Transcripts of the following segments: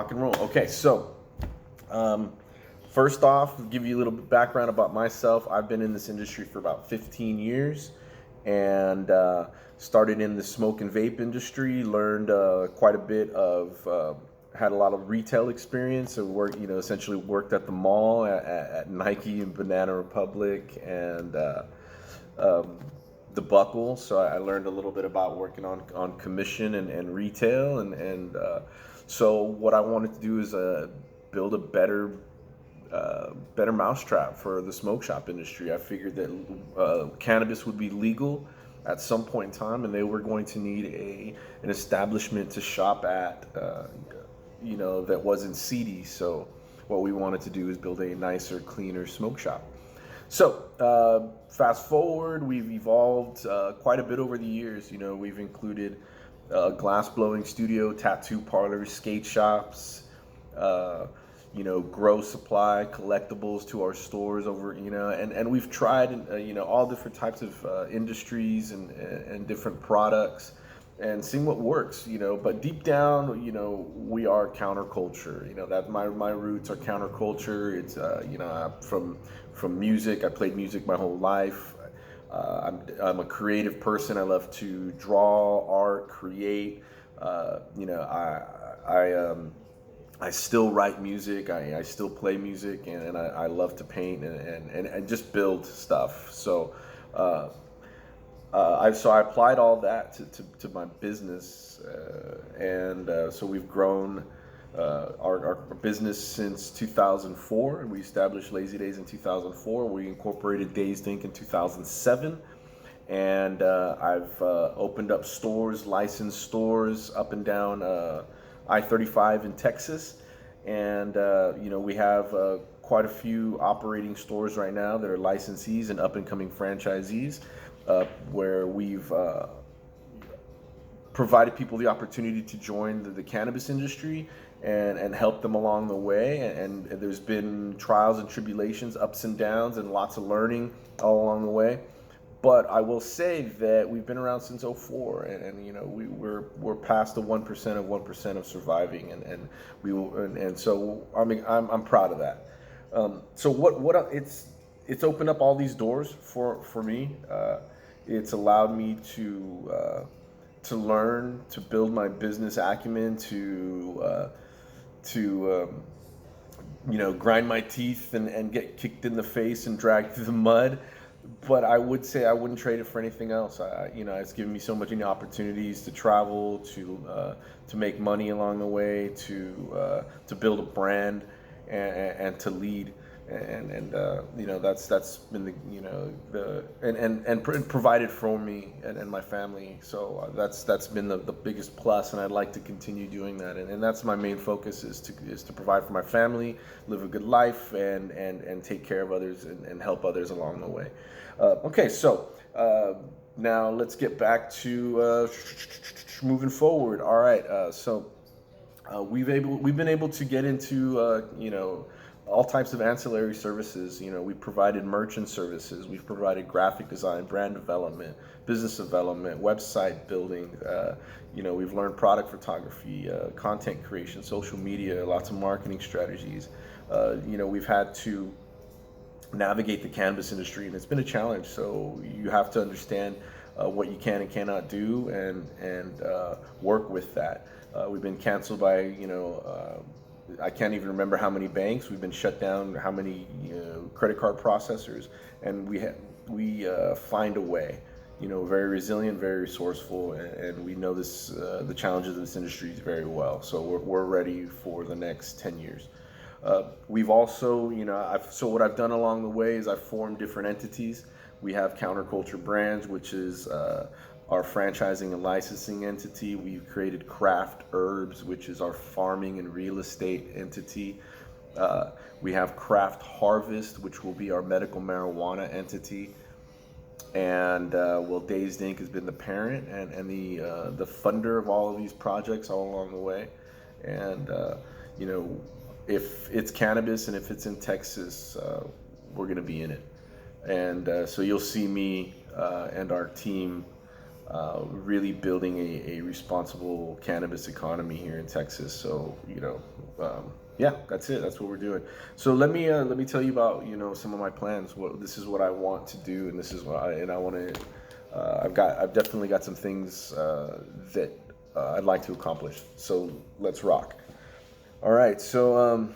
Rock and roll. Okay, so first off, give you a little bit background about myself. I've been in this industry for about 15 years, and started in the smoke and vape industry. Learned quite a bit of, had a lot of retail experience. So essentially worked at the mall at Nike and Banana Republic and um, the Buckle. So I learned a little bit about working on commission and retail, and so what I wanted to do is build a better mousetrap for the smoke shop industry. I figured that cannabis would be legal at some point in time, and they were going to need an establishment to shop at, that wasn't seedy. So what we wanted to do is build a nicer, cleaner smoke shop. So fast forward, we've evolved quite a bit over the years. We've included glass blowing studio, tattoo parlors, skate shops, grow supply, collectibles to our stores and we've tried, all different types of industries and different products and seeing what works, but deep down, we are counterculture, that my roots are counterculture. It's, from music. I played music my whole life. I'm a creative person. I love to draw, art, create. I still write music. I still play music, and I love to paint and just build stuff. So I applied all that to my business, so we've grown our business since 2004. We established Lazydaze in 2004. We incorporated Dazedinc in 2007, and I've opened up stores, licensed stores up and down I-35 in Texas, and we have quite a few operating stores right now that are licensees and up and coming franchisees, where we've provided people the opportunity to join the cannabis industry and help them along the way. And there's been trials and tribulations, ups and downs, and lots of learning all along the way. But I will say that we've been around since '04, and we're past the 1% of surviving, and so I'm proud of that. So it's opened up all these doors for me. It's allowed me to learn, to build my business acumen, to grind my teeth and get kicked in the face and dragged through the mud. But I would say I wouldn't trade it for anything else. It's given me so many opportunities to travel, to make money along the way, to build a brand, and to lead. And that's been provided for me and my family. So that's been the biggest plus, and I'd like to continue doing that. And that's my main focus, is to provide for my family, live a good life, and take care of others and help others along the way. Okay, so now let's get back to moving forward. All right, so we've been able to get into all types of ancillary services. We've provided merchant services, we've provided graphic design, brand development, business development, website building. We've learned product photography, content creation, social media, lots of marketing strategies. We've had to navigate the cannabis industry, and it's been a challenge. So you have to understand what you can and cannot do, and work with that. We've been canceled by I can't even remember how many banks. We've been shut down, how many credit card processors, and we find a way. Very resilient, very resourceful, and we know the challenges of this industry very well. So we're ready for the next 10 years. We've also, so what I've done along the way is I've formed different entities. We have Counterculture Brands, which is our franchising and licensing entity. We've created Craft Herbs, which is our farming and real estate entity. We have Craft Harvest, which will be our medical marijuana entity. And Dazedinc has been the parent and the funder of all of these projects all along the way. And if it's cannabis and if it's in Texas, we're going to be in it. And so you'll see me and our team really building a responsible cannabis economy here in Texas. So yeah, that's it. That's what we're doing. So let me tell you about some of my plans. This is what I want to do, and this is what I want to. I've definitely got some things that I'd like to accomplish. So let's rock. All right. So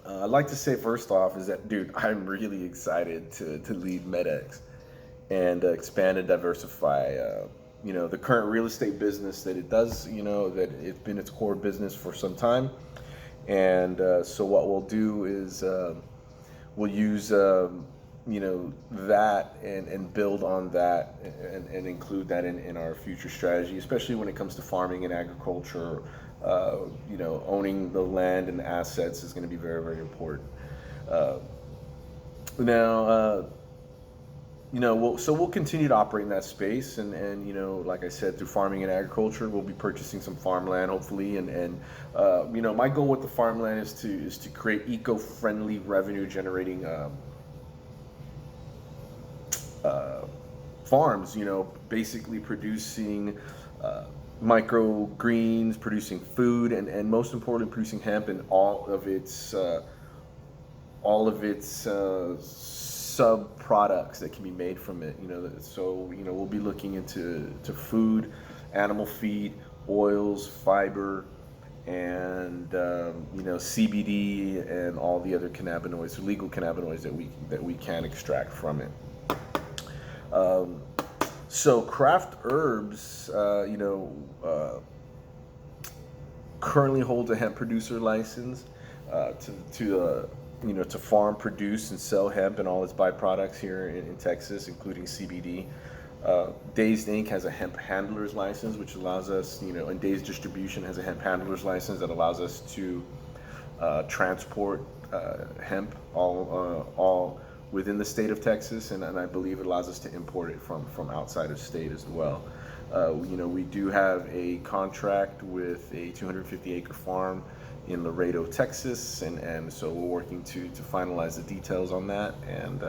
I'd like to say first off is that, dude, I'm really excited to lead MedX and expand and diversify, the current real estate business that it does, that it's been its core business for some time. And so what we'll do is we'll use, that and build on that and include that in our future strategy, especially when it comes to farming and agriculture. Owning the land and the assets is going to be very, very important. Now, we'll continue to operate in that space, and like I said, through farming and agriculture, we'll be purchasing some farmland, hopefully, and my goal with the farmland is to create eco-friendly, revenue-generating farms. Basically producing microgreens, producing food, and most importantly, producing hemp and all of its sub products that can be made from it. So we'll be looking into food, animal feed, oils, fiber, and CBD and all the other cannabinoids, legal cannabinoids that we can extract from it. So Craft Herbs, currently holds a hemp producer license to farm, produce, and sell hemp and all its byproducts here in Texas, including CBD. Dazedinc has a hemp handler's license, which allows us, and Dazed Distribution has a hemp handler's license that allows us to transport hemp all within the state of Texas, and I believe it allows us to import it from outside of state as well. We do have a contract with a 250-acre farm in Laredo, Texas, and so we're working to finalize the details on that, and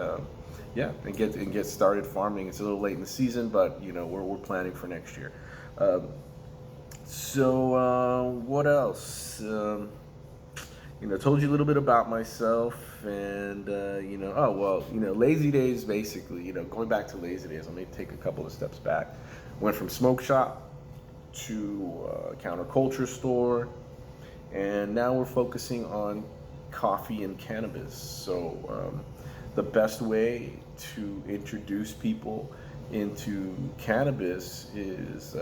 get started farming. It's a little late in the season, but we're planning for next year. What else? Told you a little bit about myself, and Lazydaze, basically, going back to Lazydaze, let me take a couple of steps back. Went from smoke shop to counterculture store, and now we're focusing on coffee and cannabis. So the best way to introduce people into cannabis is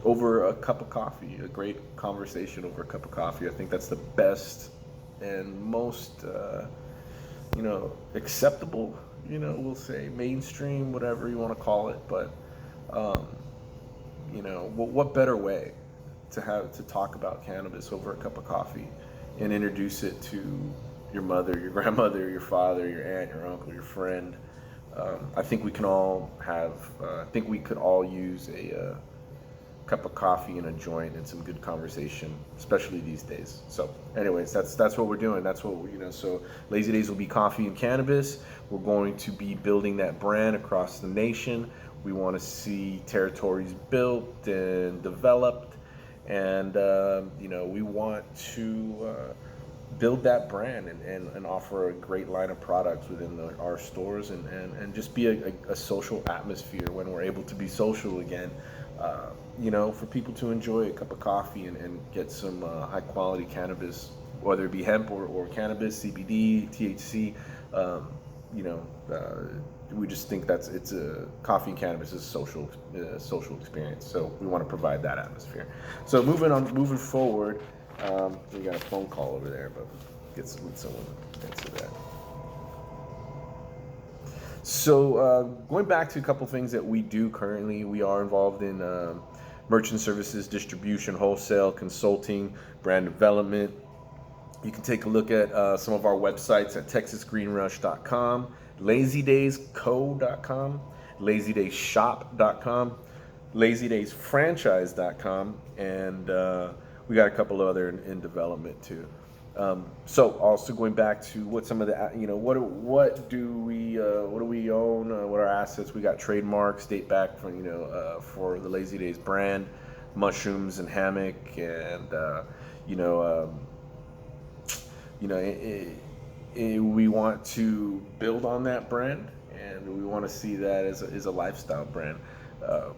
over a cup of coffee, a great conversation over a cup of coffee. I think that's the best and most, acceptable, we'll say mainstream, whatever you want to call it. But, what better way to talk about cannabis over a cup of coffee and introduce it to your mother, your grandmother, your father, your aunt, your uncle, your friend. I think we can all we could all use a cup of coffee and a joint and some good conversation, especially these days. So anyways, that's what we're doing. That's what so Lazydaze will be coffee and cannabis. We're going to be building that brand across the nation. We want to see territories built and developed, and we want to build that brand and offer a great line of products within our stores, and just be a social atmosphere when we're able to be social again. For people to enjoy a cup of coffee and get some high quality cannabis, whether it be hemp or cannabis, CBD, THC. We just think it's a coffee and cannabis is a social experience. So we want to provide that atmosphere. So moving forward, we got a phone call over there, but get someone to answer that. So going back to a couple things that we do currently, we are involved in merchant services, distribution, wholesale, consulting, brand development. You can take a look at some of our websites at texasgreenrush.com, lazydazeco.com, lazydazeshop.com, lazydazefranchise.com, and we got a couple other in development too. So also going back to what some of the what do we own, what are our assets? We got trademarks date back from for the Lazydaze brand, mushrooms and hammock, and you know you know we want to build on that brand, and we want to see that as a lifestyle brand. Uh,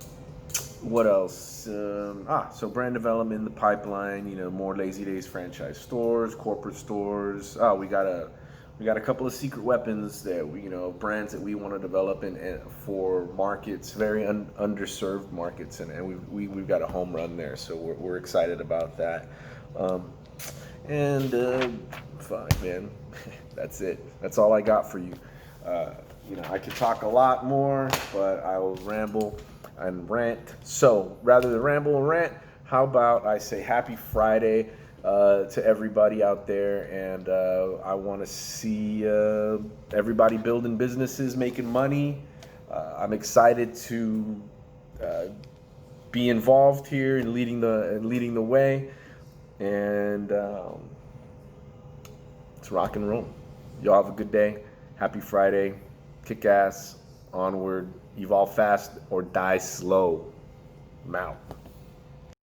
what else? So brand development in the pipeline. More Lazydaze franchise stores, corporate stores. We got a couple of secret weapons that brands that we want to develop and for markets, very underserved markets, and we've got a home run there. So we're excited about that. Um, and fine, man. That's it. That's all I got for you. I could talk a lot more, but I will ramble and rant. So rather than ramble and rant, how about I say happy Friday to everybody out there, and I want to see everybody building businesses, making money. I'm excited to be involved here in leading the way, and it's rock and roll. Y'all have a good day. Happy Friday. Kick ass. Onward. Evolve fast or die slow. I'm out.